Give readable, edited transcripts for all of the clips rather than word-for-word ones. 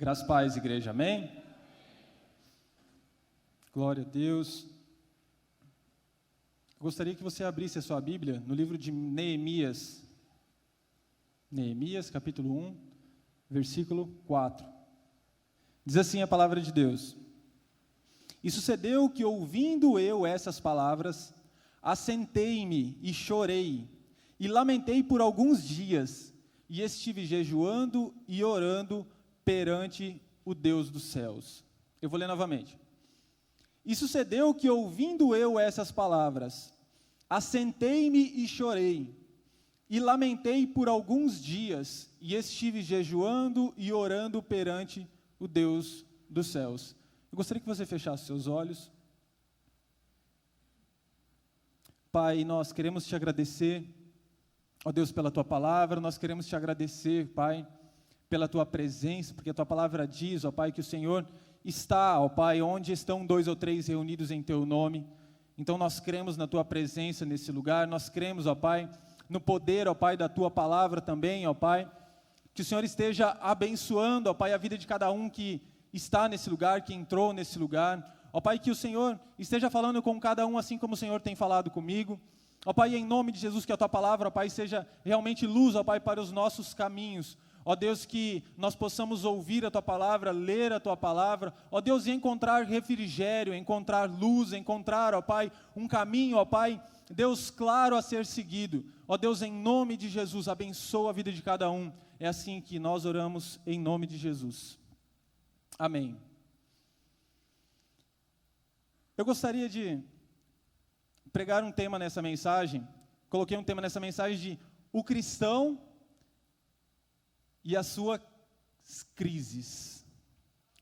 Graças a Paz, igreja, amém? Glória a Deus. Eu gostaria que você abrisse a sua Bíblia no livro de Neemias. Neemias, capítulo 1, versículo 4. Diz assim a palavra de Deus: E sucedeu que, ouvindo eu essas palavras, assentei-me e chorei, e lamentei por alguns dias, e estive jejuando e orando perante o Deus dos céus. Eu vou ler novamente. E sucedeu que, ouvindo eu essas palavras, assentei-me e chorei, e lamentei por alguns dias, e estive jejuando e orando perante o Deus dos céus. Eu gostaria que você fechasse seus olhos. Pai, nós queremos te agradecer, ó Deus, pela tua palavra, nós queremos te agradecer, Pai, pela tua presença, porque a tua palavra diz, ó Pai, que o Senhor está, ó Pai, onde estão 2 ou 3 reunidos em teu nome. Então nós cremos na tua presença nesse lugar, nós cremos, ó Pai, no poder, ó Pai, da tua palavra também, ó Pai, que o Senhor esteja abençoando, ó Pai, a vida de cada um que está nesse lugar, que entrou nesse lugar, ó Pai, que o Senhor esteja falando com cada um assim como o Senhor tem falado comigo, ó Pai, em nome de Jesus, que a tua palavra, ó Pai, seja realmente luz, ó Pai, para os nossos caminhos. Ó Deus, que nós possamos ouvir a tua palavra, ler a tua palavra, ó Deus, e encontrar refrigério, encontrar luz, encontrar, ó Pai, um caminho, ó Pai, Deus, claro a ser seguido. Ó Deus, em nome de Jesus, abençoa a vida de cada um. É assim que nós oramos, em nome de Jesus. Amém. Eu gostaria de pregar um tema nessa mensagem, coloquei um tema nessa mensagem de o cristão e as suas crises.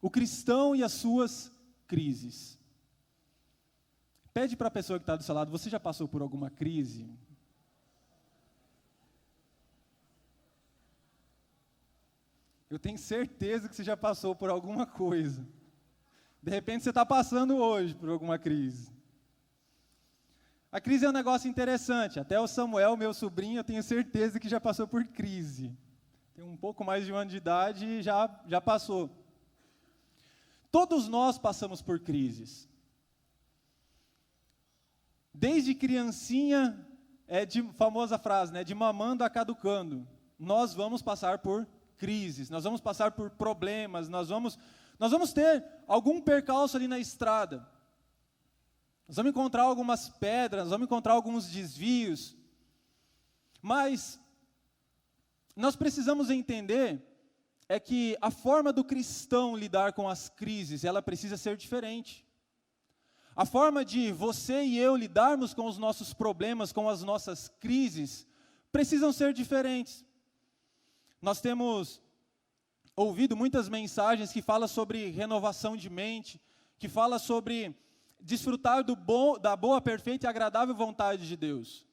O cristão e as suas crises. Pede para a pessoa que está do seu lado, você já passou por alguma crise? Eu tenho certeza que você já passou por alguma coisa. De repente você está passando hoje por alguma crise. A crise é um negócio interessante. Até o Samuel, meu sobrinho, eu tenho certeza que já passou por crise. Tem um pouco mais de 1 ano de idade e já passou. Todos nós passamos por crises. Desde criancinha, famosa frase, né, de mamando a caducando, nós vamos passar por crises, nós vamos passar por problemas, nós vamos ter algum percalço ali na estrada. Nós vamos encontrar algumas pedras, nós vamos encontrar alguns desvios, mas nós precisamos entender que a forma do cristão lidar com as crises, ela precisa ser diferente. A forma de você e eu lidarmos com os nossos problemas, com as nossas crises, precisam ser diferentes. Nós temos ouvido muitas mensagens que falam sobre renovação de mente, que falam sobre desfrutar da boa, perfeita e agradável vontade de Deus.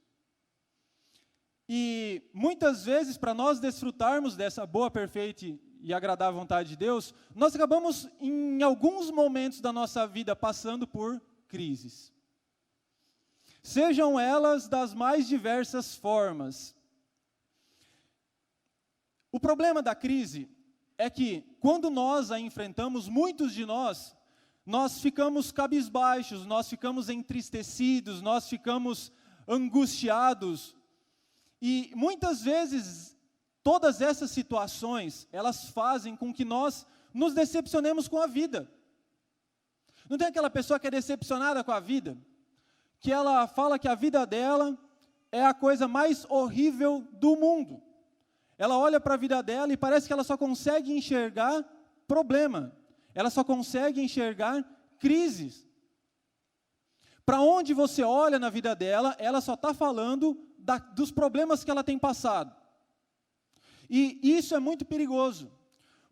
E muitas vezes, para nós desfrutarmos dessa boa, perfeita e agradável vontade de Deus, nós acabamos, em alguns momentos da nossa vida, passando por crises. Sejam elas das mais diversas formas. O problema da crise é que, quando nós a enfrentamos, muitos de nós ficamos cabisbaixos, nós ficamos entristecidos, nós ficamos angustiados. E muitas vezes, todas essas situações, elas fazem com que nós nos decepcionemos com a vida. Não tem aquela pessoa que é decepcionada com a vida? Que ela fala que a vida dela é a coisa mais horrível do mundo. Ela olha para a vida dela e parece que ela só consegue enxergar problema. Ela só consegue enxergar crises. Para onde você olha na vida dela, ela só está falando dos problemas que ela tem passado. E isso é muito perigoso,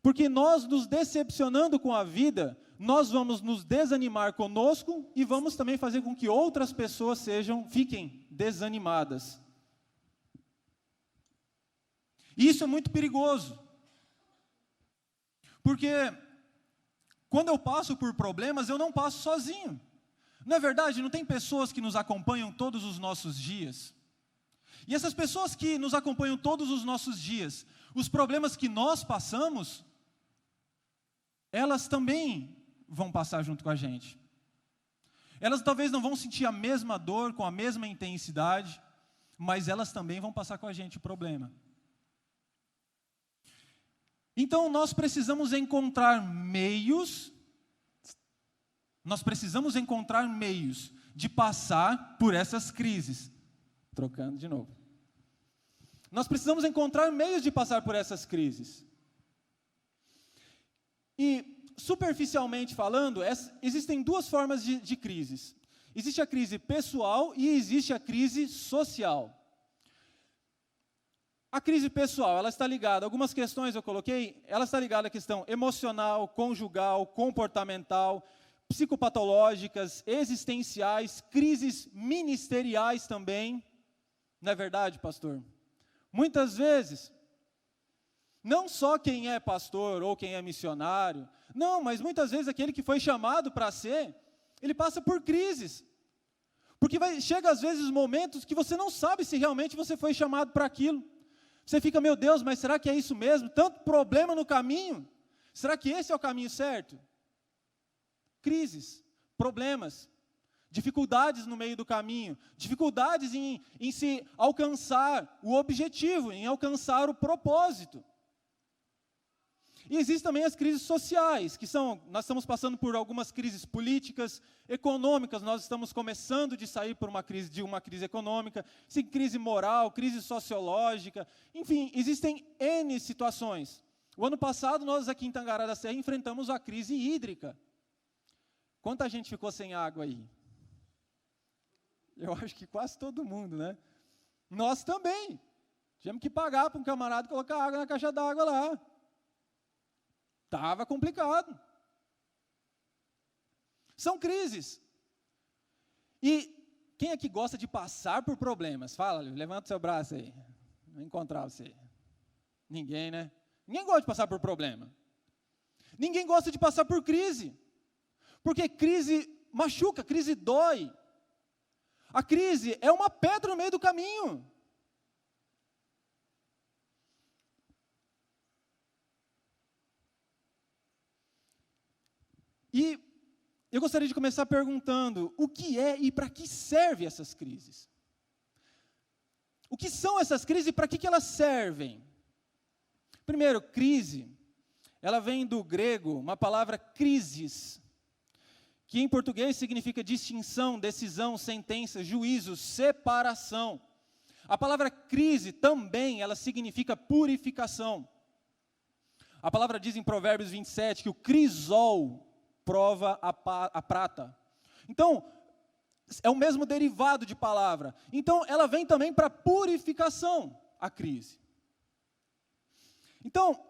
porque nós nos decepcionando com a vida, nós vamos nos desanimar conosco e vamos também fazer com que outras pessoas fiquem desanimadas. Isso é muito perigoso, porque quando eu passo por problemas, eu não passo sozinho. Não é verdade? Não tem pessoas que nos acompanham todos os nossos dias? E essas pessoas que nos acompanham todos os nossos dias, os problemas que nós passamos, elas também vão passar junto com a gente. Elas talvez não vão sentir a mesma dor, com a mesma intensidade, mas elas também vão passar com a gente o problema. Então nós precisamos encontrar meios de passar por essas crises. Trocando de novo. Nós precisamos encontrar meios de passar por essas crises. E, superficialmente falando, existem duas formas de crises. Existe a crise pessoal e existe a crise social. A crise pessoal, ela está ligada, algumas questões eu coloquei, ela está ligada à questão emocional, conjugal, comportamental, psicopatológicas, existenciais, crises ministeriais também. Não é verdade, pastor? Muitas vezes, não só quem é pastor ou quem é missionário, não, mas muitas vezes aquele que foi chamado para ser, ele passa por crises. Porque chega às vezes momentos que você não sabe se realmente você foi chamado para aquilo. Você fica, meu Deus, mas será que é isso mesmo? Tanto problema no caminho? Será que esse é o caminho certo? Crises, problemas, dificuldades no meio do caminho, dificuldades em se alcançar o objetivo, em alcançar o propósito. E existem também as crises sociais, nós estamos passando por algumas crises políticas, econômicas, nós estamos começando de sair de uma crise econômica, crise moral, crise sociológica, enfim, existem N situações. O ano passado, nós aqui em Tangará da Serra enfrentamos a crise hídrica. Quanta gente ficou sem água aí? Eu acho que quase todo mundo, né? Nós também. Tivemos que pagar para um camarada colocar água na caixa d'água lá. Estava complicado. São crises. E quem aqui gosta de passar por problemas? Fala, levanta o seu braço aí. Vou encontrar você. Ninguém, né? Ninguém gosta de passar por problema. Ninguém gosta de passar por crise. Porque crise machuca, crise dói. A crise é uma pedra no meio do caminho. E eu gostaria de começar perguntando, o que é e para que servem essas crises? O que são essas crises e para que elas servem? Primeiro, crise, ela vem do grego, uma palavra crisis, que em português significa distinção, decisão, sentença, juízo, separação. A palavra crise também, ela significa purificação. A palavra diz em Provérbios 27 que o crisol prova a prata. Então, é o mesmo derivado de palavra. Então, ela vem também para purificação, a crise. Então,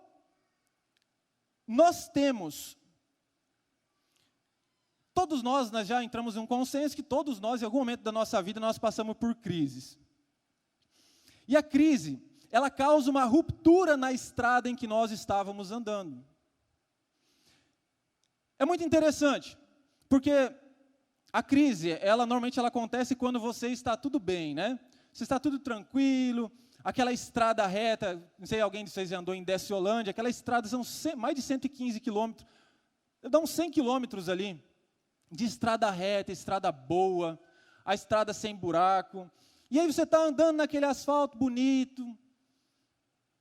todos nós já entramos em um consenso que todos nós, em algum momento da nossa vida, nós passamos por crises. E a crise, ela causa uma ruptura na estrada em que nós estávamos andando. É muito interessante, porque a crise, normalmente ela acontece quando você está tudo bem, né? Você está tudo tranquilo, aquela estrada reta, não sei, alguém de vocês já andou em Desciolândia, aquela estrada são mais de 115 quilômetros, dá uns 100 quilômetros ali, de estrada reta, estrada boa, a estrada sem buraco, e aí você está andando naquele asfalto bonito,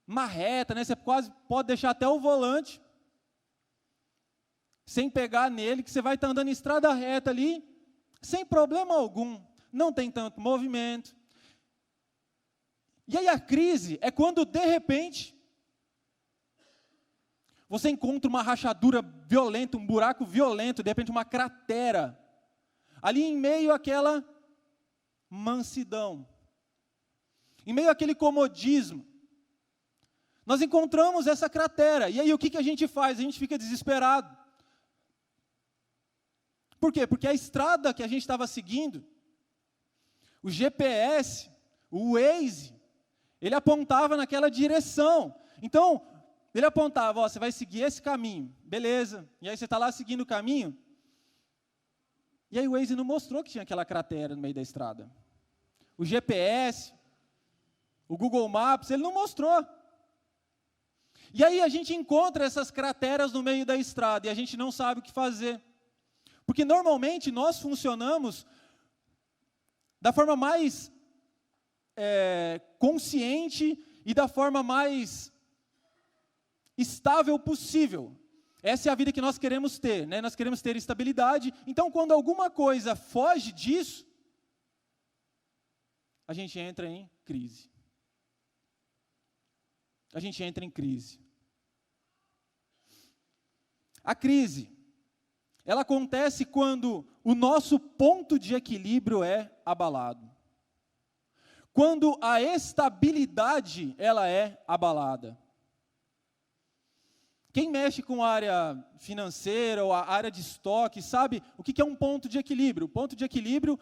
uma reta, né? Você quase pode deixar até o volante, sem pegar nele, que você vai estar andando em estrada reta ali, sem problema algum, não tem tanto movimento. E aí a crise é quando, de repente, você encontra uma rachadura violenta, um buraco violento, de repente uma cratera, ali em meio àquela mansidão, em meio àquele comodismo, nós encontramos essa cratera, e aí o que a gente faz? A gente fica desesperado. Por quê? Porque a estrada que a gente estava seguindo, o GPS, o Waze, ele apontava naquela direção. Então, ele apontava, você vai seguir esse caminho, beleza. E aí você está lá seguindo o caminho, e aí o Waze não mostrou que tinha aquela cratera no meio da estrada. O GPS, o Google Maps, ele não mostrou. E aí a gente encontra essas crateras no meio da estrada e a gente não sabe o que fazer. Porque normalmente nós funcionamos da forma mais consciente e da forma mais estável possível. Essa é a vida que nós queremos ter, né? Nós queremos ter estabilidade. Então, quando alguma coisa foge disso, a gente entra em crise. A gente entra em crise. A crise, ela acontece quando o nosso ponto de equilíbrio é abalado. Quando a estabilidade, ela é abalada. Quem mexe com a área financeira ou a área de estoque, sabe o que é um ponto de equilíbrio? O ponto de equilíbrio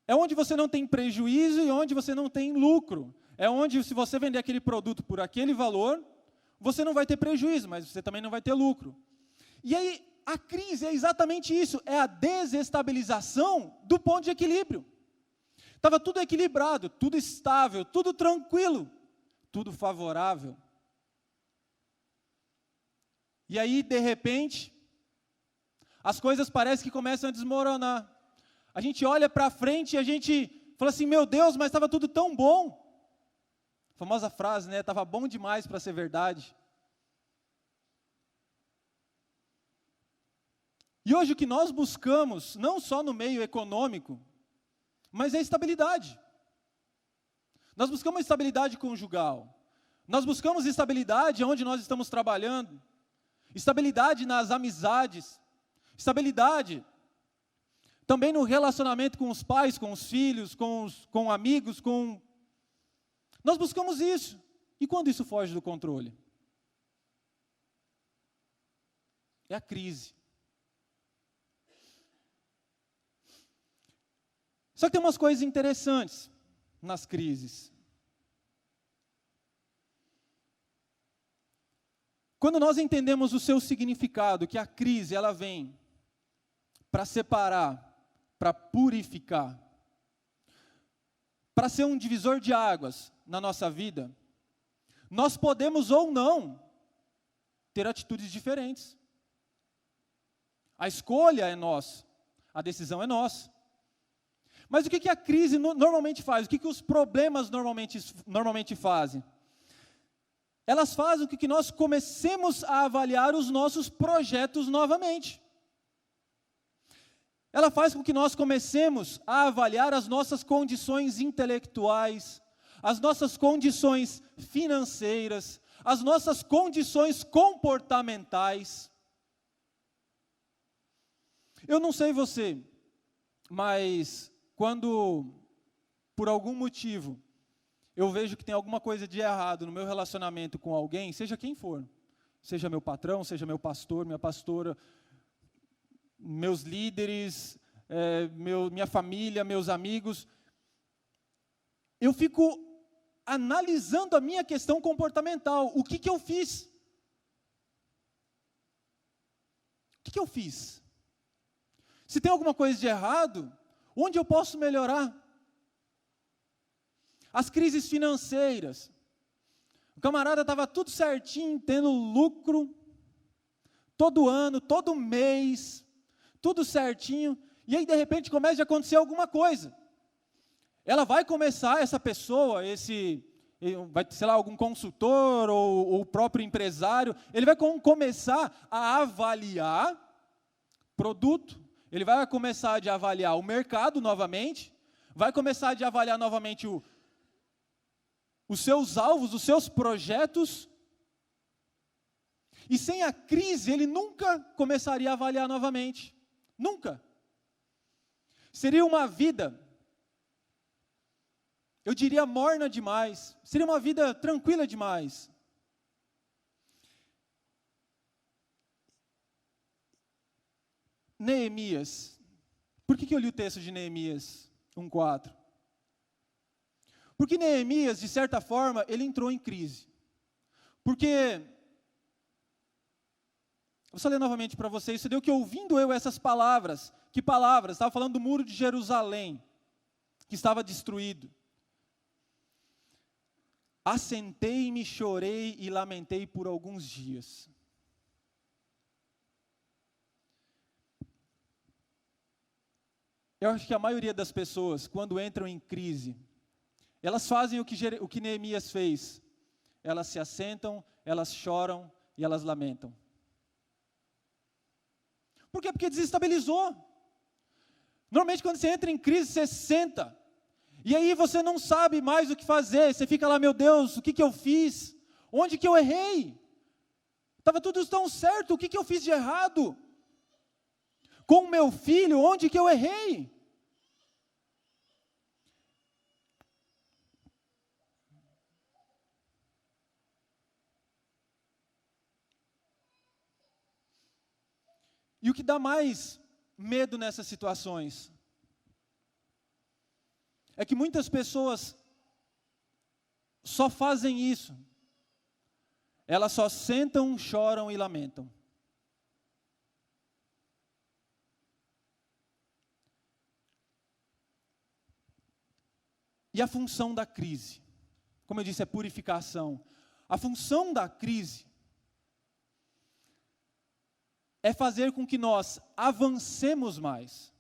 é onde você não tem prejuízo e onde você não tem lucro. É onde, se você vender aquele produto por aquele valor, você não vai ter prejuízo, mas você também não vai ter lucro. E aí, a crise é exatamente isso, é a desestabilização do ponto de equilíbrio. Estava tudo equilibrado, tudo estável, tudo tranquilo, tudo favorável. E aí, de repente, as coisas parecem que começam a desmoronar. A gente olha para frente e a gente fala assim, meu Deus, mas estava tudo tão bom. A famosa frase, né? Estava bom demais para ser verdade. E hoje o que nós buscamos, não só no meio econômico, mas é estabilidade. Nós buscamos estabilidade conjugal. Nós buscamos estabilidade onde nós estamos trabalhando. Estabilidade nas amizades. Estabilidade também no relacionamento com os pais, com os filhos, com amigos, Nós buscamos isso. E quando isso foge do controle? É a crise. Só que tem umas coisas interessantes nas crises. Quando nós entendemos o seu significado, que a crise ela vem para separar, para purificar, para ser um divisor de águas na nossa vida, nós podemos ou não ter atitudes diferentes. A escolha é nossa, a decisão é nossa. Mas o que a crise normalmente faz? O que os problemas normalmente fazem? Elas fazem com que nós comecemos a avaliar os nossos projetos novamente. Ela faz com que nós comecemos a avaliar as nossas condições intelectuais, as nossas condições financeiras, as nossas condições comportamentais. Eu não sei você, mas quando, por algum motivo, eu vejo que tem alguma coisa de errado no meu relacionamento com alguém, seja quem for, seja meu patrão, seja meu pastor, minha pastora, meus líderes, minha família, meus amigos, eu fico analisando a minha questão comportamental. O que eu fiz? O que eu fiz? Se tem alguma coisa de errado, onde eu posso melhorar? As crises financeiras. O camarada estava tudo certinho, tendo lucro, todo ano, todo mês, tudo certinho, e aí de repente começa a acontecer alguma coisa. Ela vai começar, essa pessoa, vai, sei lá, algum consultor ou o próprio empresário, ele vai começar a avaliar produto, ele vai começar a avaliar o mercado novamente, vai começar a avaliar novamente os seus alvos, os seus projetos, e sem a crise ele nunca começaria a avaliar novamente, nunca. Seria uma vida, eu diria morna demais, seria uma vida tranquila demais. Neemias, por que eu li o texto de Neemias 1:4? Porque Neemias, de certa forma, ele entrou em crise. Porque, vou só ler novamente para vocês, isso deu que ouvindo eu essas palavras, que palavras? Estava falando do muro de Jerusalém, que estava destruído. Assentei-me, chorei e lamentei por alguns dias. Eu acho que a maioria das pessoas, quando entram em crise, elas fazem o que Neemias fez. Elas se assentam, elas choram e elas lamentam. Por quê? Porque desestabilizou. Normalmente quando você entra em crise, você senta. E aí você não sabe mais o que fazer. Você fica lá, meu Deus, o que eu fiz? Onde que eu errei? Estava tudo tão certo, o que eu fiz de errado? Com o meu filho, onde que eu errei? E o que dá mais medo nessas situações é que muitas pessoas só fazem isso. Elas só sentam, choram e lamentam. E a função da crise, como eu disse, é purificação. A função da crise é fazer com que nós avancemos mais.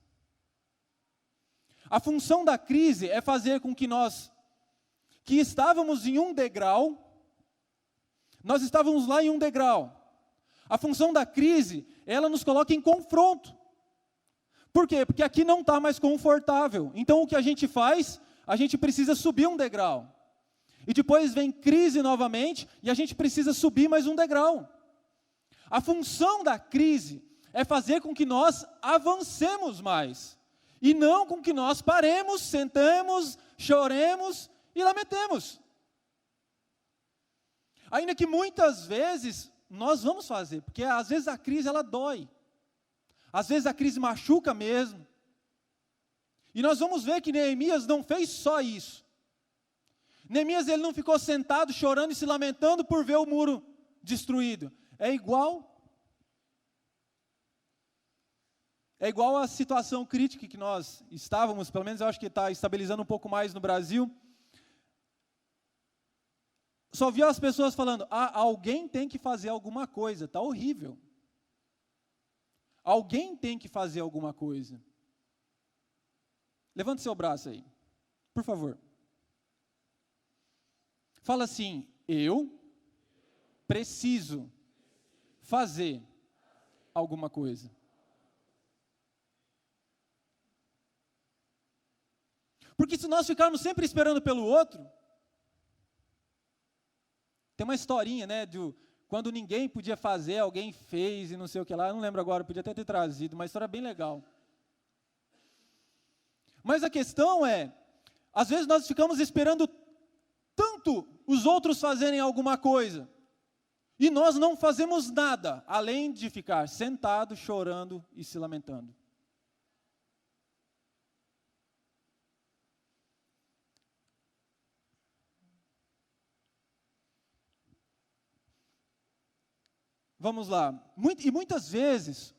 A função da crise é fazer com que nós, que estávamos em um degrau, nós estávamos lá em um degrau. A função da crise, ela nos coloca em confronto. Por quê? Porque aqui não está mais confortável. Então o que a gente faz? A gente precisa subir um degrau. E depois vem crise novamente, e a gente precisa subir mais um degrau. A função da crise é fazer com que nós avancemos mais. E não com que nós paremos, sentemos, choremos e lamentemos. Ainda que muitas vezes nós vamos fazer, porque às vezes a crise ela dói. Às vezes a crise machuca mesmo. E nós vamos ver que Neemias não fez só isso. Neemias ele não ficou sentado chorando e se lamentando por ver o muro destruído. É igual a situação crítica que nós estávamos, pelo menos eu acho que está estabilizando um pouco mais no Brasil. Só vi as pessoas falando, alguém tem que fazer alguma coisa, está horrível. Alguém tem que fazer alguma coisa. Levante seu braço aí, por favor. Fala assim, eu preciso fazer alguma coisa. Porque se nós ficarmos sempre esperando pelo outro, tem uma historinha, né, quando ninguém podia fazer, alguém fez e não sei o que lá, eu não lembro agora, podia até ter trazido, uma história bem legal. Mas a questão é, às vezes nós ficamos esperando tanto os outros fazerem alguma coisa, e nós não fazemos nada, além de ficar sentado, chorando e se lamentando. Vamos lá, e muitas vezes,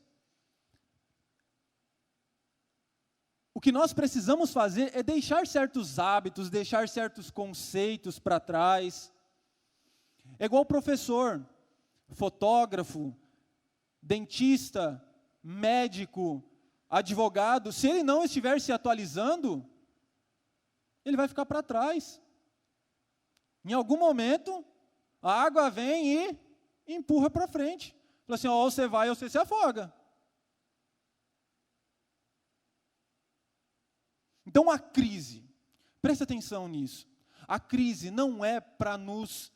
o que nós precisamos fazer é deixar certos hábitos, deixar certos conceitos para trás. É igual professor, fotógrafo, dentista, médico, advogado, se ele não estiver se atualizando, ele vai ficar para trás. Em algum momento, a água vem e empurra para frente. Fala assim, ou você vai ou você se afoga. Então a crise, presta atenção nisso, a crise não é para nos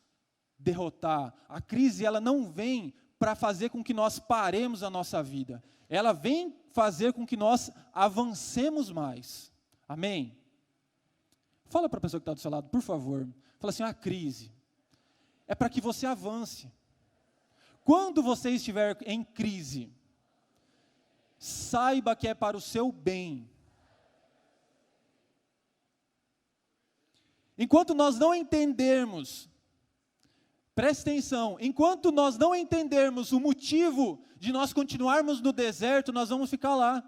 derrotar, a crise ela não vem para fazer com que nós paremos a nossa vida, ela vem fazer com que nós avancemos mais, amém? Fala para a pessoa que está do seu lado, por favor, fala assim, a crise é para que você avance. Quando você estiver em crise, saiba que é para o seu bem. Enquanto nós não entendermos, preste atenção, enquanto nós não entendermos o motivo de nós continuarmos no deserto, nós vamos ficar lá.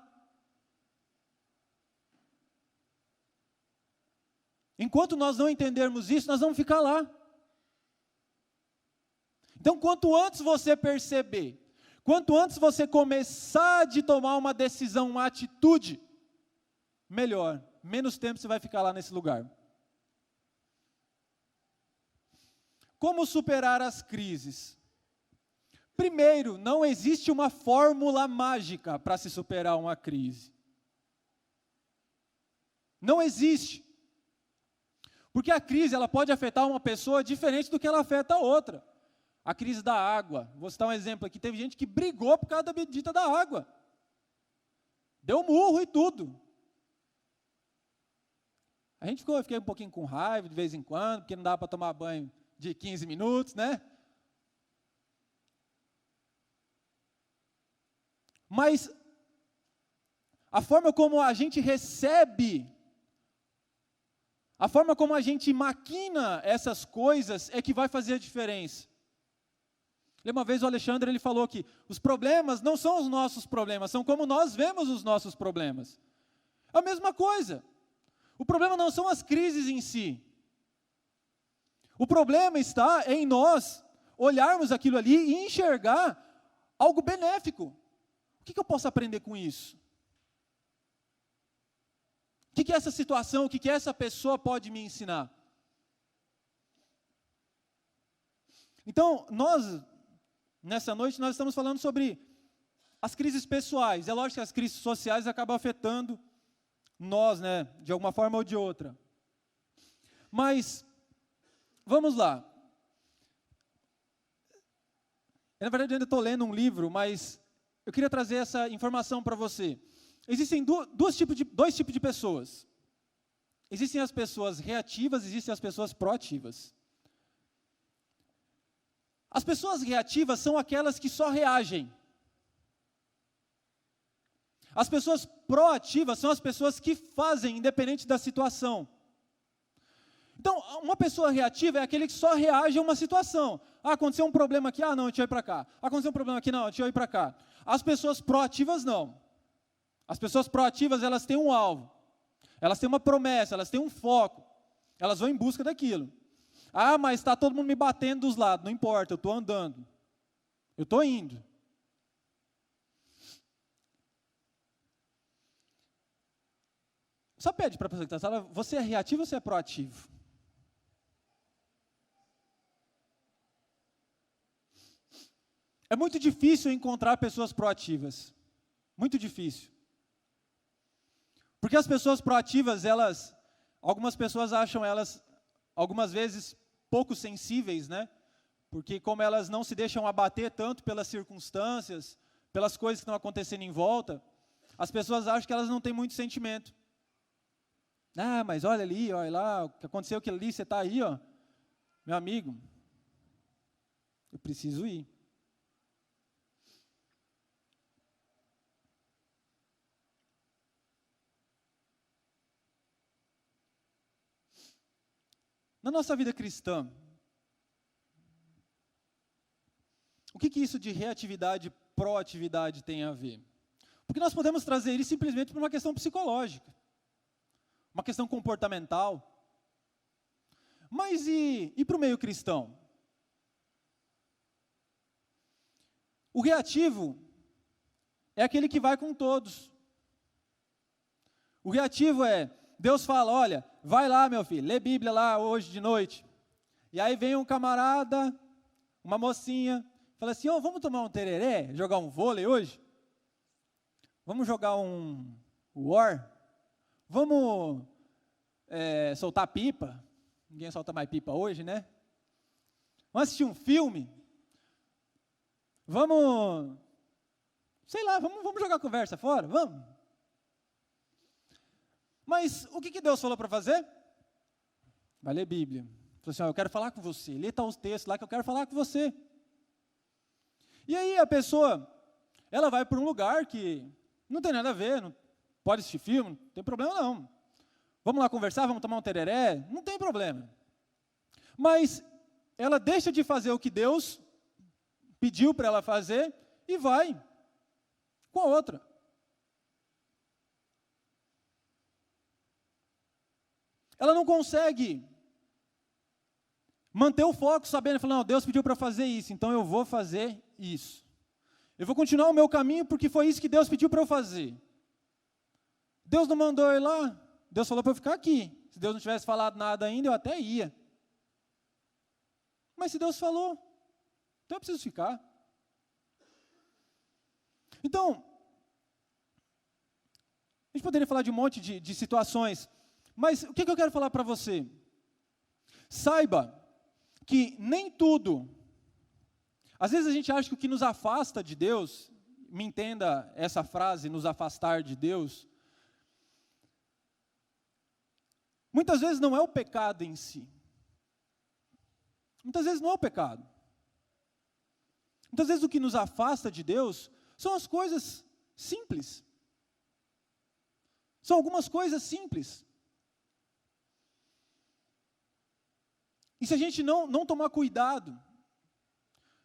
Enquanto nós não entendermos isso, nós vamos ficar lá. Então, quanto antes você perceber, quanto antes você começar de tomar uma decisão, uma atitude, melhor, menos tempo você vai ficar lá nesse lugar. Como superar as crises? Primeiro, não existe uma fórmula mágica para se superar uma crise. Não existe. Porque a crise, ela pode afetar uma pessoa diferente do que ela afeta a outra. A crise da água, vou citar um exemplo aqui, teve gente que brigou por causa da bendita da água. Deu murro e tudo. Eu fiquei um pouquinho com raiva de vez em quando, porque não dava para tomar banho de 15 minutos, né? Mas a forma como a gente recebe, a forma como a gente maquina essas coisas é que vai fazer a diferença. Uma vez o Alexandre ele falou que os problemas não são os nossos problemas, são como nós vemos os nossos problemas. É a mesma coisa. O problema não são as crises em si. O problema está em nós olharmos aquilo ali e enxergar algo benéfico. O que eu posso aprender com isso? O que essa situação, o que essa pessoa pode me ensinar? Então, nessa noite, nós estamos falando sobre as crises pessoais. É lógico que as crises sociais acabam afetando nós, né, de alguma forma ou de outra. Mas, vamos lá. Na verdade, eu ainda estou lendo um livro, mas eu queria trazer essa informação para você. Existem dois tipos de pessoas. Existem as pessoas reativas, existem as pessoas proativas. As pessoas reativas são aquelas que só reagem. As pessoas proativas são as pessoas que fazem, independente da situação. Então, uma pessoa reativa é aquele que só reage a uma situação. Aconteceu um problema aqui, não, deixa eu ir para cá. Aconteceu um problema aqui, não, deixa eu ir para cá. As pessoas proativas, não. As pessoas proativas, elas têm um alvo. Elas têm uma promessa, elas têm um foco. Elas vão em busca daquilo. Mas está todo mundo me batendo dos lados. Não importa, eu estou andando. Eu estou indo. Só pede para a pessoa que está na sala, você é reativo ou você é proativo? É muito difícil encontrar pessoas proativas. Muito difícil. Porque as pessoas proativas, algumas pessoas acham elas, algumas vezes, pouco sensíveis, né? Porque como elas não se deixam abater tanto pelas circunstâncias, pelas coisas que estão acontecendo em volta, as pessoas acham que elas não têm muito sentimento. Mas olha ali, olha lá, o que aconteceu aquilo ali, você está aí, ó. Meu amigo, eu preciso ir. Na nossa vida cristã, o que isso de reatividade e proatividade tem a ver? Porque nós podemos trazer ele simplesmente para uma questão psicológica, uma questão comportamental. Mas e para o meio cristão? O reativo é aquele que vai com todos. O reativo é, Deus fala, olha, vai lá meu filho, lê Bíblia lá hoje de noite. E aí vem um camarada, uma mocinha, fala assim, vamos tomar um tereré, jogar um vôlei hoje? Vamos jogar um war? Vamos soltar pipa? Ninguém solta mais pipa hoje, né? Vamos assistir um filme? Vamos, sei lá, vamos jogar conversa fora? Vamos? Mas o que Deus falou para fazer? Vai ler Bíblia. Falou assim, eu quero falar com você. Lê tal texto lá que eu quero falar com você. E aí a pessoa, ela vai para um lugar que não tem nada a ver, não pode assistir filme, não tem problema não. Vamos lá conversar, vamos tomar um tereré? Não tem problema. Mas ela deixa de fazer o que Deus pediu para ela fazer e vai com a outra. Ela não consegue manter o foco, sabendo, falando, não, Deus pediu para fazer isso, então eu vou fazer isso. Eu vou continuar o meu caminho porque foi isso que Deus pediu para eu fazer. Deus não mandou eu ir lá, Deus falou para eu ficar aqui. Se Deus não tivesse falado nada ainda, eu até ia. Mas se Deus falou, então eu preciso ficar. Então, a gente poderia falar de um monte de situações, mas o que eu quero falar para você? Saiba que nem tudo, às vezes a gente acha que o que nos afasta de Deus, me entenda essa frase, nos afastar de Deus, muitas vezes não é o pecado em si. Muitas vezes não é o pecado. Muitas vezes o que nos afasta de Deus são as coisas simples. São algumas coisas simples. E se a gente não tomar cuidado,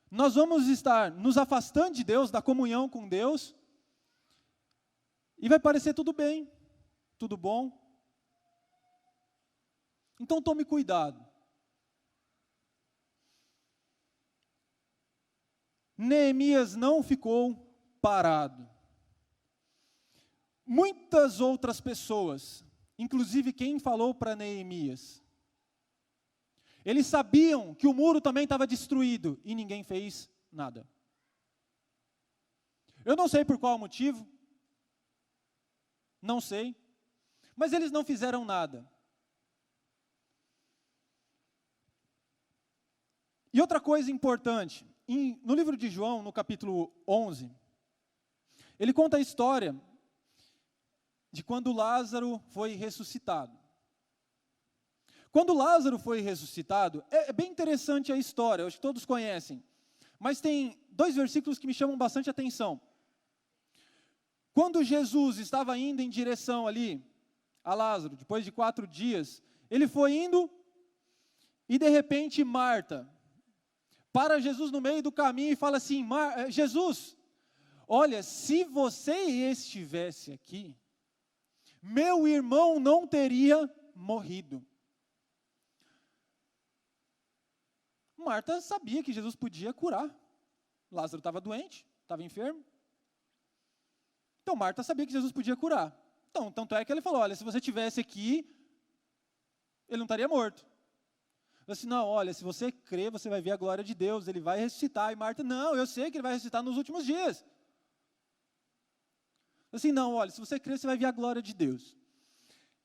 nós vamos estar nos afastando de Deus, da comunhão com Deus, e vai parecer tudo bem, tudo bom. Então tome cuidado. Neemias não ficou parado. Muitas outras pessoas, inclusive quem falou para Neemias, eles sabiam que o muro também estava destruído e ninguém fez nada. Eu não sei por qual motivo, não sei, mas eles não fizeram nada. E outra coisa importante, no livro de João, no capítulo 11, ele conta a história de quando Lázaro foi ressuscitado. Quando Lázaro foi ressuscitado, é bem interessante a história, eu acho que todos conhecem, mas tem 2 versículos que me chamam bastante atenção. Quando Jesus estava indo em direção ali a Lázaro, depois de 4 dias, ele foi indo e de repente Marta para Jesus no meio do caminho e fala assim, Jesus, olha, se você estivesse aqui, meu irmão não teria morrido. Marta sabia que Jesus podia curar. Lázaro estava doente, estava enfermo. Então Marta sabia que Jesus podia curar. Então, tanto é que ele falou, olha, se você estivesse aqui, ele não estaria morto. Eu disse, não, olha, se você crer, você vai ver a glória de Deus, ele vai ressuscitar. E Marta, não, eu sei que ele vai ressuscitar nos últimos dias. Eu disse, não, olha, se você crer, você vai ver a glória de Deus.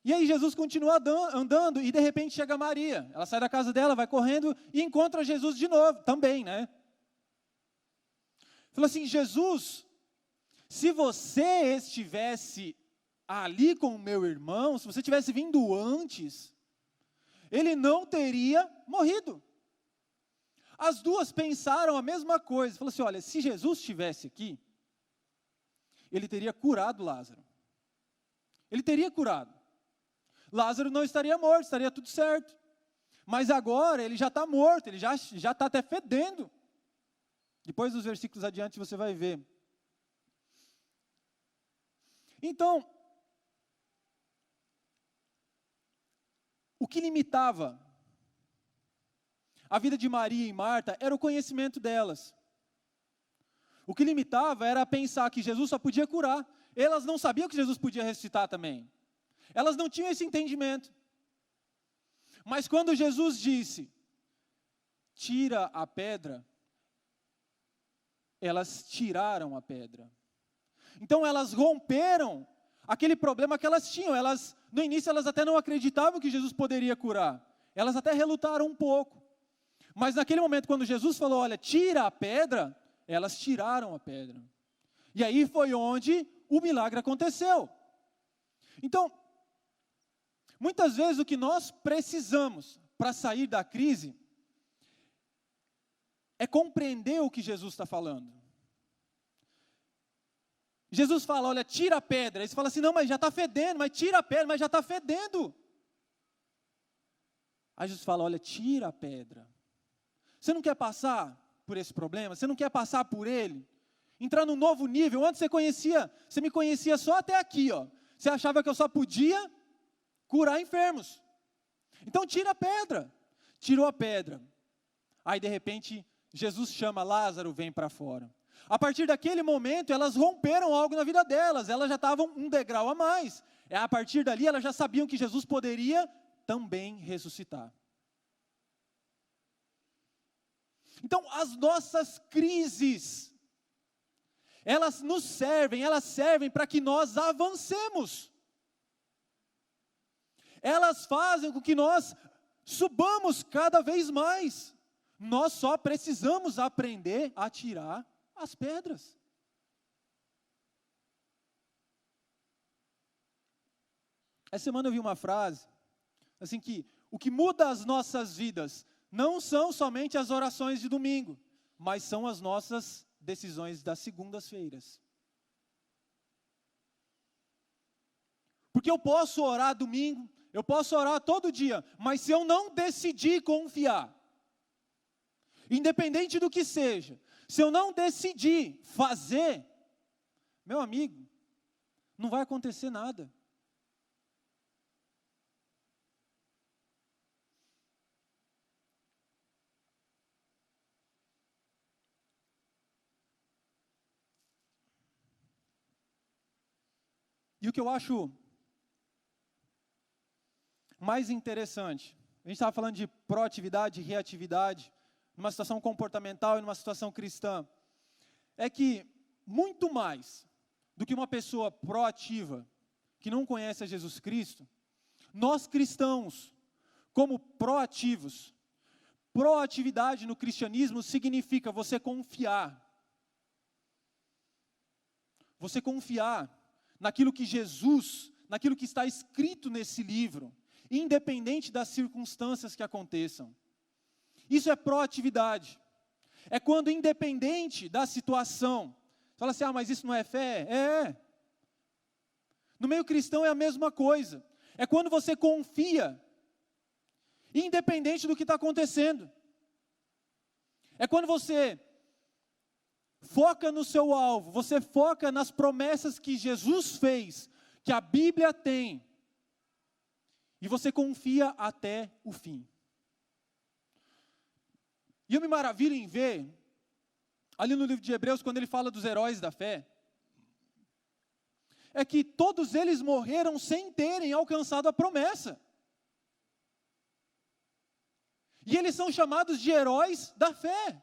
E aí Jesus continua andando e de repente chega Maria. Ela sai da casa dela, vai correndo e encontra Jesus de novo, também, né? Falou assim, Jesus, se você estivesse ali com o meu irmão, se você tivesse vindo antes, ele não teria morrido. As duas pensaram a mesma coisa. Falou assim, olha, se Jesus estivesse aqui, ele teria curado Lázaro. Ele teria curado. Lázaro não estaria morto, estaria tudo certo. Mas agora ele já está morto, ele já está até fedendo. Depois dos versículos adiante você vai ver. Então, o que limitava a vida de Maria e Marta era o conhecimento delas. O que limitava era pensar que Jesus só podia curar. Elas não sabiam que Jesus podia ressuscitar também. Elas não tinham esse entendimento. Mas quando Jesus disse, tira a pedra, elas tiraram a pedra. Então elas romperam aquele problema que elas tinham. No início elas até não acreditavam que Jesus poderia curar. Elas até relutaram um pouco. Mas naquele momento, quando Jesus falou, olha, tira a pedra, elas tiraram a pedra. E aí foi onde o milagre aconteceu. Então, muitas vezes o que nós precisamos para sair da crise é compreender o que Jesus está falando. Jesus fala, olha, tira a pedra. Aí você fala assim, não, mas já está fedendo, mas tira a pedra, mas já está fedendo. Aí Jesus fala, olha, tira a pedra. Você não quer passar por esse problema? Você não quer passar por ele? Entrar num novo nível? Antes você me conhecia só até aqui, ó. Você achava que eu só podia curar enfermos. Então tira a pedra. Tirou a pedra. Aí, de repente, Jesus chama Lázaro, vem para fora. A partir daquele momento, elas romperam algo na vida delas, elas já estavam um degrau a mais. A partir dali, elas já sabiam que Jesus poderia também ressuscitar. Então, as nossas crises, elas servem para que nós avancemos. Elas fazem com que nós subamos cada vez mais. Nós só precisamos aprender a tirar as pedras. Essa semana eu vi uma frase, assim que o que muda as nossas vidas não são somente as orações de domingo, mas são as nossas decisões das segundas-feiras. Porque eu posso orar domingo, eu posso orar todo dia, mas se eu não decidir confiar, independente do que seja, se eu não decidir fazer, meu amigo, não vai acontecer nada. E o que eu acho mais interessante, a gente estava falando de proatividade e reatividade, numa situação comportamental e numa situação cristã, é que muito mais do que uma pessoa proativa, que não conhece a Jesus Cristo, nós cristãos, como proativos, proatividade no cristianismo significa você confiar naquilo que Jesus, naquilo que está escrito nesse livro, independente das circunstâncias que aconteçam. Isso é proatividade. É quando, independente da situação, você fala assim, mas isso não é fé? É. No meio cristão é a mesma coisa. É quando você confia, independente do que está acontecendo. É quando você foca no seu alvo, você foca nas promessas que Jesus fez, que a Bíblia tem, e você confia até o fim. E eu me maravilho em ver, ali no livro de Hebreus, quando ele fala dos heróis da fé, é que todos eles morreram sem terem alcançado a promessa. E eles são chamados de heróis da fé.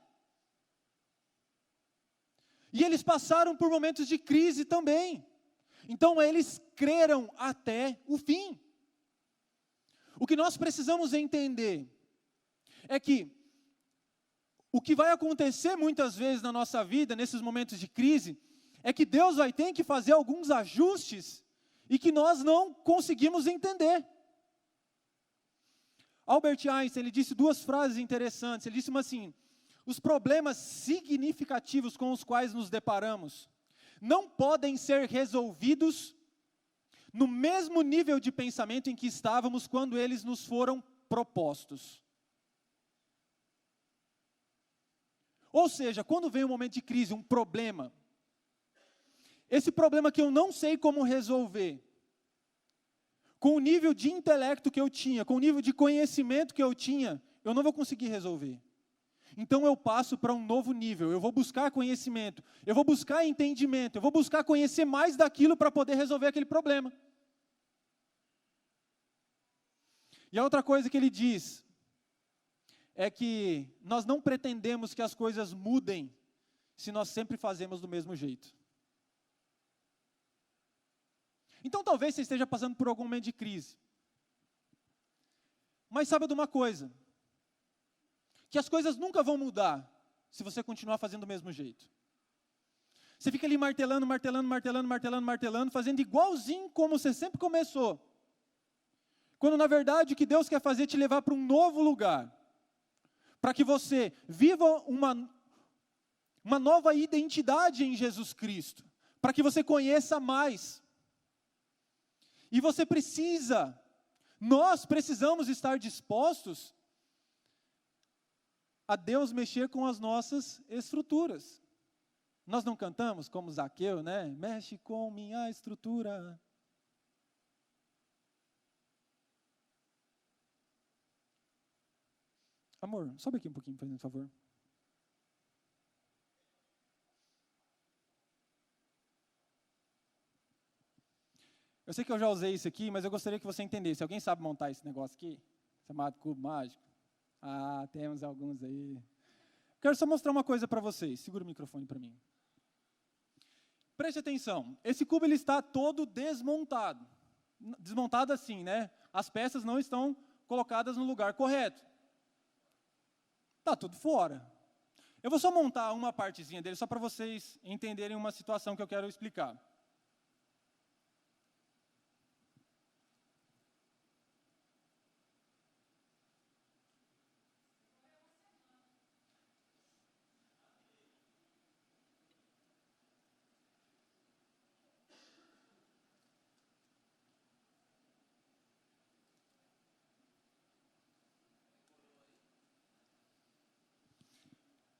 E eles passaram por momentos de crise também. Então eles creram até o fim. O que nós precisamos entender é que o que vai acontecer muitas vezes na nossa vida, nesses momentos de crise, é que Deus vai ter que fazer alguns ajustes e que nós não conseguimos entender. Albert Einstein, ele disse duas frases interessantes. Ele disse assim: os problemas significativos com os quais nos deparamos não podem ser resolvidos no mesmo nível de pensamento em que estávamos quando eles nos foram propostos. Ou seja, quando vem um momento de crise, um problema, esse problema que eu não sei como resolver, com o nível de intelecto que eu tinha, com o nível de conhecimento que eu tinha, eu não vou conseguir resolver. Então eu passo para um novo nível, eu vou buscar conhecimento, eu vou buscar entendimento, eu vou buscar conhecer mais daquilo para poder resolver aquele problema. E a outra coisa que ele diz é que nós não pretendemos que as coisas mudem se nós sempre fazemos do mesmo jeito. Então talvez você esteja passando por algum momento de crise. Mas saiba de uma coisa, que as coisas nunca vão mudar se você continuar fazendo do mesmo jeito. Você fica ali martelando, fazendo igualzinho como você sempre começou. Quando na verdade o que Deus quer fazer é te levar para um novo lugar. Para que você viva uma nova identidade em Jesus Cristo. Para que você conheça mais. E nós precisamos estar dispostos a Deus mexer com as nossas estruturas. Nós não cantamos como Zaqueu, né? Mexe com minha estrutura. Amor, sobe aqui um pouquinho, por favor. Eu sei que eu já usei isso aqui, mas eu gostaria que você entendesse. Alguém sabe montar esse negócio aqui? Chamado cubo mágico? Ah, temos alguns aí. Quero só mostrar uma coisa para vocês. Segura o microfone para mim. Preste atenção. Esse cubo ele está todo desmontado. Desmontado assim, né? As peças não estão colocadas no lugar correto. Está tudo fora. Eu vou só montar uma partezinha dele, só para vocês entenderem uma situação que eu quero explicar.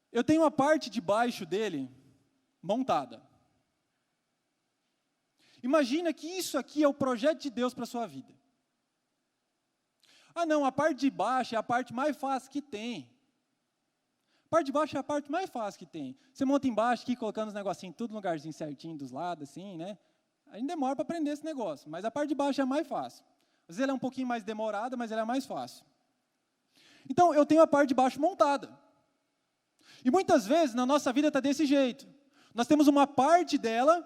Eu tenho a parte de baixo dele montada. Imagina que isso aqui é o projeto de Deus para a sua vida. Ah não, a parte de baixo é a parte mais fácil que tem. A parte de baixo é a parte mais fácil que tem. Você monta embaixo aqui, colocando os negocinhos tudo no lugarzinho certinho dos lados, assim, né? A gente demora para aprender esse negócio, mas a parte de baixo é a mais fácil. Às vezes ela é um pouquinho mais demorada, mas ela é a mais fácil. Então, eu tenho a parte de baixo montada. E muitas vezes na nossa vida está desse jeito. Nós temos uma parte dela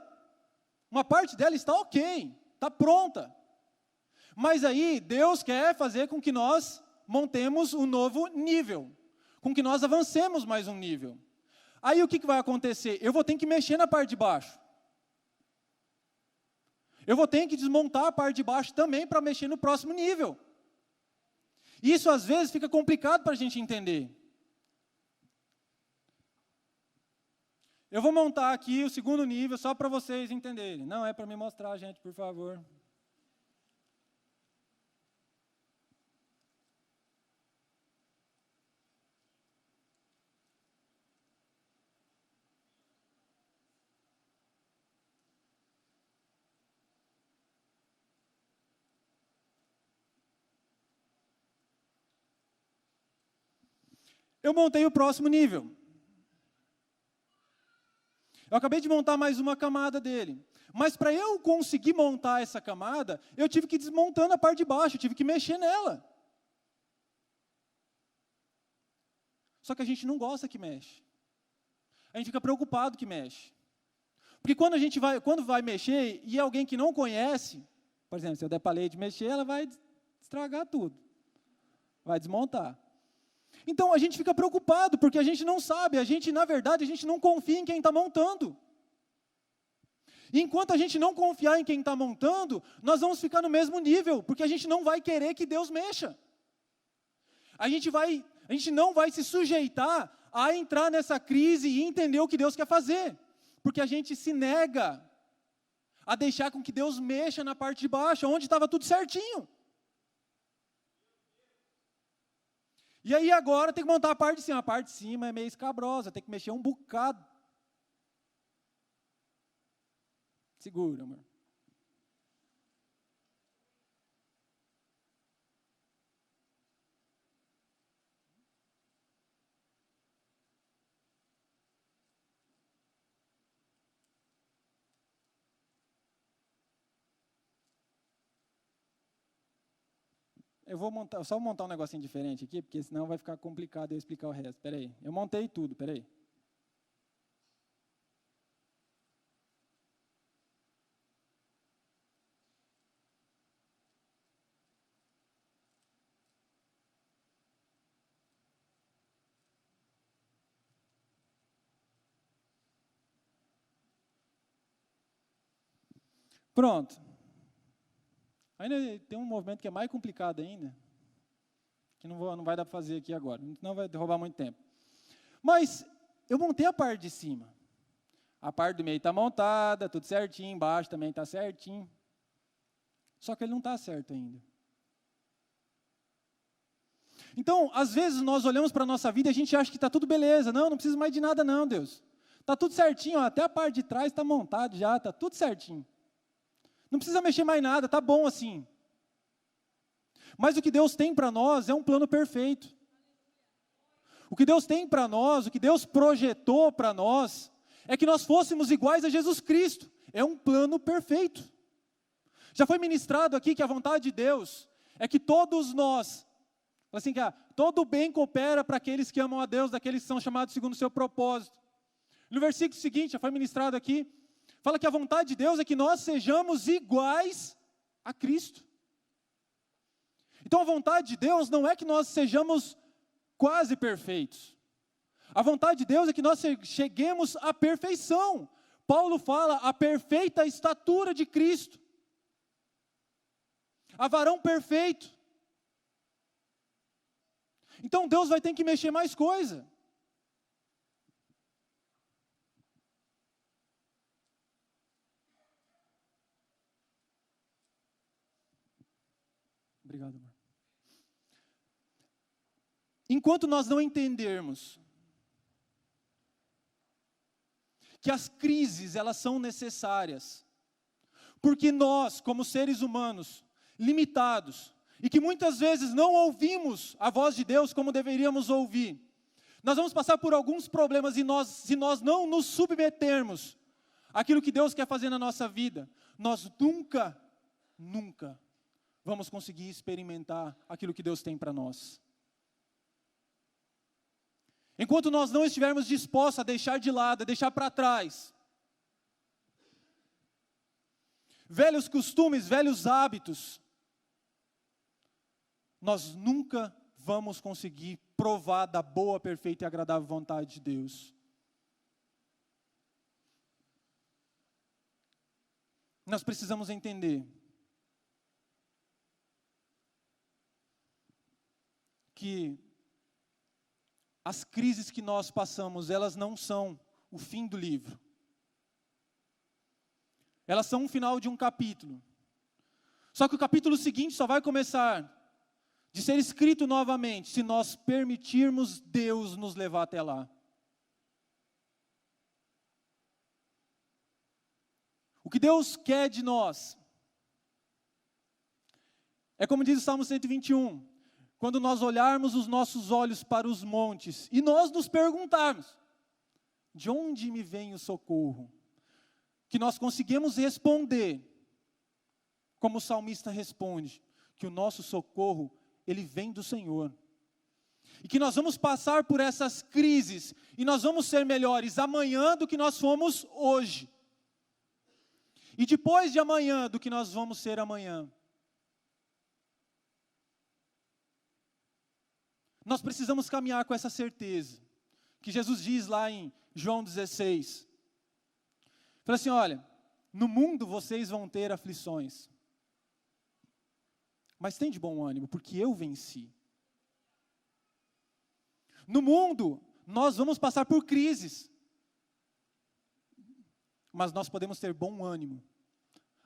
está ok, está pronta. Mas aí Deus quer fazer com que nós montemos um novo nível, com que nós avancemos mais um nível. Aí o que vai acontecer? Eu vou ter que mexer na parte de baixo. Eu vou ter que desmontar a parte de baixo também para mexer no próximo nível. Isso às vezes fica complicado para a gente entender. Eu vou montar aqui o segundo nível só para vocês entenderem. Não é para me mostrar, gente, por favor. Eu montei o próximo nível. Eu acabei de montar mais uma camada dele. Mas para eu conseguir montar essa camada, eu tive que ir desmontando a parte de baixo, eu tive que mexer nela. Só que a gente não gosta que mexe. A gente fica preocupado que mexe. Porque quando vai mexer e é alguém que não conhece, por exemplo, se eu der para a Leide mexer, ela vai estragar tudo. Vai desmontar. Então, a gente fica preocupado, porque a gente não sabe, na verdade, a gente não confia em quem está montando. E enquanto a gente não confiar em quem está montando, nós vamos ficar no mesmo nível, porque a gente não vai querer que Deus mexa. A gente não vai se sujeitar a entrar nessa crise e entender o que Deus quer fazer, porque a gente se nega a deixar com que Deus mexa na parte de baixo, onde estava tudo certinho. E aí agora tem que montar a parte de cima. A parte de cima é meio escabrosa, tem que mexer um bocado. Segura, amor. Eu vou só montar um negocinho diferente aqui, porque senão vai ficar complicado eu explicar o resto. Espera aí, eu montei tudo, espera aí. Pronto. Ainda tem um movimento que é mais complicado ainda, que não vai dar para fazer aqui agora, não vai roubar muito tempo. Mas eu montei a parte de cima. A parte do meio está montada, tudo certinho, embaixo também está certinho. Só que ele não está certo ainda. Então, às vezes nós olhamos para a nossa vida e a gente acha que está tudo beleza. Não precisa mais de nada não, Deus. Está tudo certinho, ó, até a parte de trás está montado já, está tudo certinho. Não precisa mexer mais nada, está bom assim. Mas o que Deus tem para nós é um plano perfeito. O que Deus tem para nós, o que Deus projetou para nós, é que nós fôssemos iguais a Jesus Cristo. É um plano perfeito. Já foi ministrado aqui que a vontade de Deus é que todos nós, assim, que todo bem coopera para aqueles que amam a Deus, daqueles que são chamados segundo o seu propósito. No versículo seguinte, já foi ministrado aqui, fala que a vontade de Deus é que nós sejamos iguais a Cristo. Então a vontade de Deus não é que nós sejamos quase perfeitos. A vontade de Deus é que nós cheguemos à perfeição. Paulo fala a perfeita estatura de Cristo. A varão perfeito. Então Deus vai ter que mexer mais coisa. Obrigado, amor. Enquanto nós não entendermos que as crises, elas são necessárias, porque nós, como seres humanos, limitados, e que muitas vezes não ouvimos a voz de Deus como deveríamos ouvir, nós vamos passar por alguns problemas, e se nós não nos submetermos àquilo que Deus quer fazer na nossa vida, nós nunca vamos conseguir experimentar aquilo que Deus tem para nós. Enquanto nós não estivermos dispostos a deixar de lado, a deixar para trás velhos costumes, velhos hábitos, nós nunca vamos conseguir provar da boa, perfeita e agradável vontade de Deus. Nós precisamos entender que as crises que nós passamos, elas não são o fim do livro. Elas são o final de um capítulo. Só que o capítulo seguinte só vai começar de ser escrito novamente, se nós permitirmos Deus nos levar até lá. O que Deus quer de nós é como diz o Salmo 121, quando nós olharmos os nossos olhos para os montes e nós nos perguntarmos, de onde me vem o socorro? Que nós conseguimos responder, como o salmista responde, que o nosso socorro, ele vem do Senhor. E que nós vamos passar por essas crises, e nós vamos ser melhores amanhã do que nós fomos hoje. E depois de amanhã do que nós vamos ser amanhã. Nós precisamos caminhar com essa certeza, que Jesus diz lá em João 16. Fala assim, olha, no mundo vocês vão ter aflições, mas tem de bom ânimo, porque eu venci. No mundo, nós vamos passar por crises, mas nós podemos ter bom ânimo,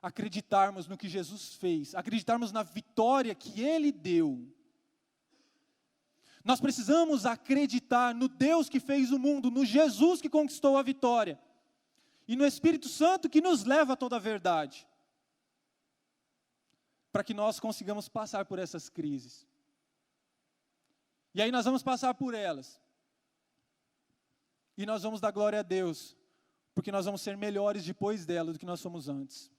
acreditarmos no que Jesus fez, acreditarmos na vitória que Ele deu. Nós precisamos acreditar no Deus que fez o mundo, no Jesus que conquistou a vitória, e no Espírito Santo que nos leva a toda a verdade, para que nós consigamos passar por essas crises. E aí nós vamos passar por elas, e nós vamos dar glória a Deus, porque nós vamos ser melhores depois dela do que nós somos antes.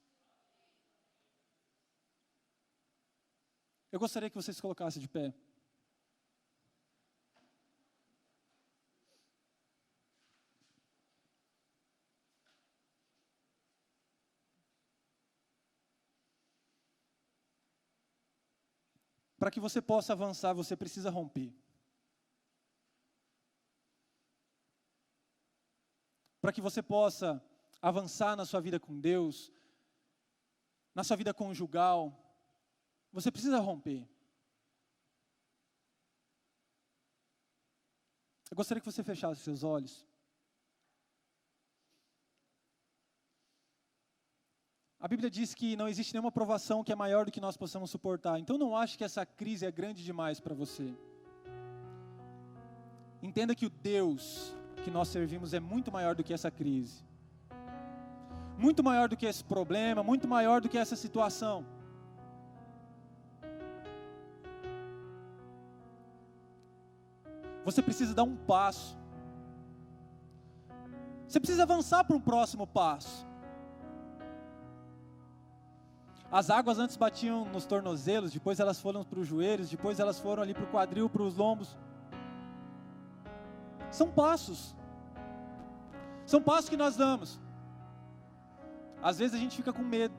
Eu gostaria que vocês se colocassem de pé. Para que você possa avançar, você precisa romper. Para que você possa avançar na sua vida com Deus, na sua vida conjugal, você precisa romper. Eu gostaria que você fechasse seus olhos. A Bíblia diz que não existe nenhuma provação que é maior do que nós possamos suportar. Então não ache que essa crise é grande demais para você. Entenda que o Deus que nós servimos é muito maior do que essa crise. Muito maior do que esse problema, muito maior do que essa situação. Você precisa dar um passo. Você precisa avançar para um próximo passo. As águas antes batiam nos tornozelos, depois elas foram para os joelhos, depois elas foram ali para o quadril, para os lombos. São passos. São passos que nós damos. Às vezes a gente fica com medo.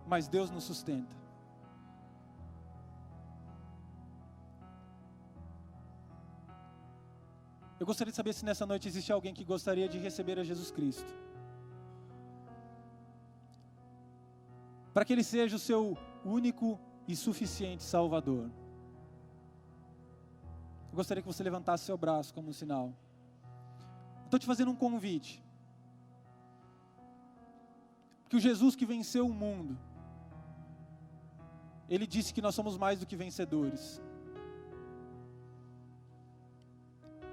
Mas Deus nos sustenta. Eu gostaria de saber se nessa noite existe alguém que gostaria de receber a Jesus Cristo, para que Ele seja o seu único e suficiente Salvador. Eu gostaria que você levantasse seu braço como um sinal. Estou te fazendo um convite. Porque o Jesus que venceu o mundo, Ele disse que nós somos mais do que vencedores.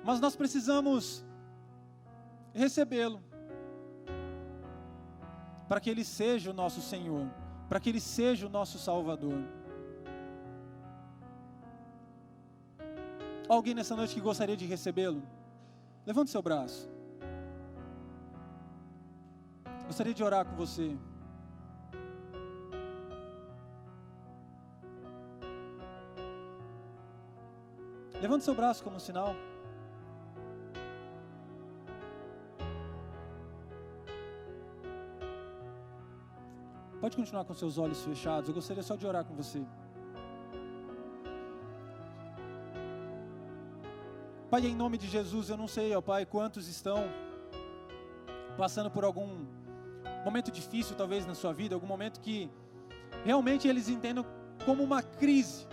Mas nós precisamos recebê-lo, para que Ele seja o nosso Senhor, para que Ele seja o nosso Salvador. Alguém nessa noite que gostaria de recebê-lo? Levante seu braço. Gostaria de orar com você. Levante seu braço como sinal. Pode continuar com seus olhos fechados. Eu gostaria só de orar com você. Pai, em nome de Jesus, eu não sei, ó Pai, quantos estão passando por algum momento difícil, talvez, na sua vida, algum momento que realmente eles entendam como uma crise.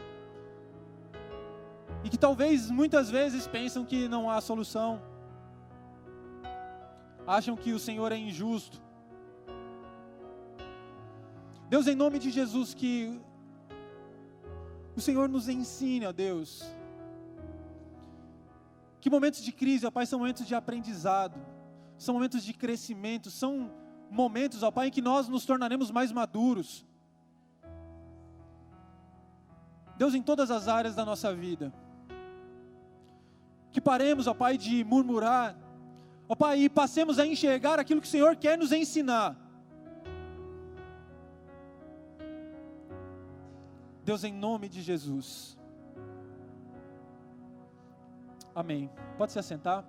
E que talvez, muitas vezes, pensam que não há solução. Acham que o Senhor é injusto. Deus, em nome de Jesus, que o Senhor nos ensine, ó Deus, que momentos de crise, ó Pai, são momentos de aprendizado, são momentos de crescimento, são momentos, ó Pai, em que nós nos tornaremos mais maduros. Deus, em todas as áreas da nossa vida, que paremos, ó Pai, de murmurar, ó Pai, e passemos a enxergar aquilo que o Senhor quer nos ensinar. Deus, em nome de Jesus. Amém. Pode se assentar.